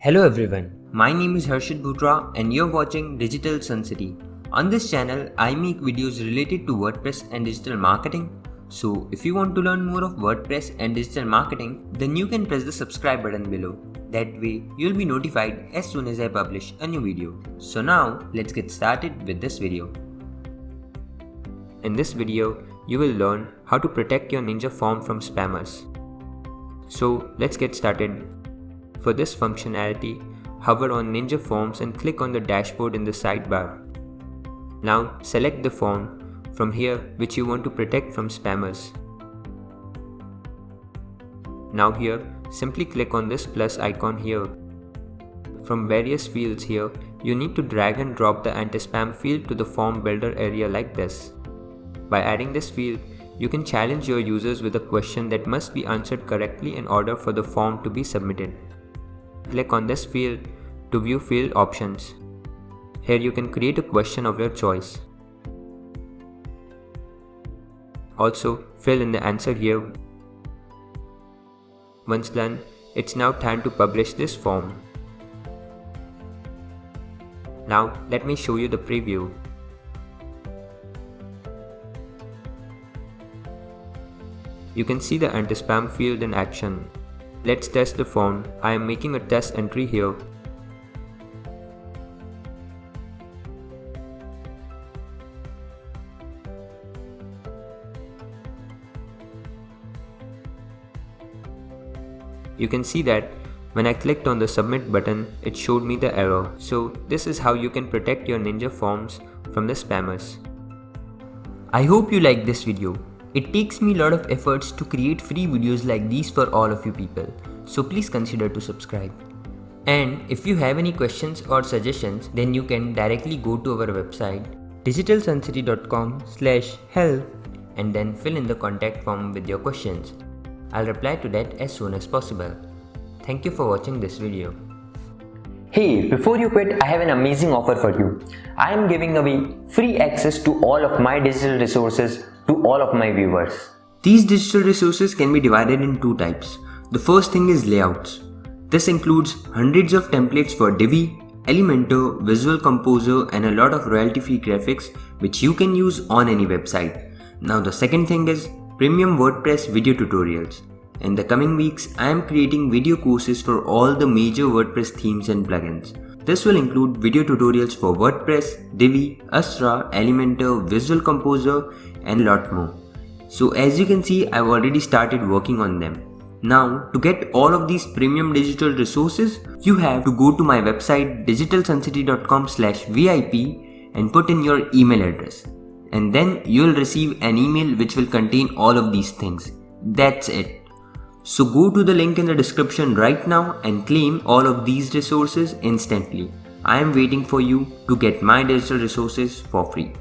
Hello everyone, my name is Harshit Bhutra and you're watching Digital Sun City. On this channel, I make videos related to WordPress and digital marketing. So if you want to learn more of WordPress and digital marketing, then you can press the subscribe button below. That way, you'll be notified as soon as I publish a new video. So now, let's get started with this video. In this video, you will learn how to protect your Ninja form from spammers. So let's get started. For this functionality, hover on Ninja Forms and click on the dashboard in the sidebar. Now select the form from here which you want to protect from spammers. Now here, simply click on this plus icon here. From various fields here, you need to drag and drop the anti-spam field to the form builder area like this. By adding this field, you can challenge your users with a question that must be answered correctly in order for the form to be submitted. Click on this field to view field options. Here you can create a question of your choice. Also, fill in the answer here. Once done, it's now time to publish this form. Now, let me show you the preview. You can see the anti-spam field in action. Let's test the form. I am making a test entry here. You can see that when I clicked on the submit button, it showed me the error. So this is how you can protect your Ninja forms from the spammers. I hope you liked this video. It takes me a lot of efforts to create free videos like these for all of you people, so please consider to subscribe. And if you have any questions or suggestions, then you can directly go to our website digitalsuncity.com/help and then fill in the contact form with your questions. I'll reply to that as soon as possible. Thank you for watching this video. Hey, before you quit, I have an amazing offer for you. I am giving away free access to all of my digital resources to all of my viewers. These digital resources can be divided in two types. The first thing is layouts. This includes hundreds of templates for Divi, Elementor, Visual Composer and a lot of royalty-free graphics which you can use on any website. Now the second thing is premium WordPress video tutorials. In the coming weeks, I am creating video courses for all the major WordPress themes and plugins. This will include video tutorials for WordPress, Divi, Astra, Elementor, Visual Composer and a lot more. So as you can see, I've already started working on them. Now, to get all of these premium digital resources, you have to go to my website digitalsuncity.com/VIP and put in your email address. And then you'll receive an email which will contain all of these things. That's it. So go to the link in the description right now and claim all of these resources instantly. I am waiting for you to get my digital resources for free.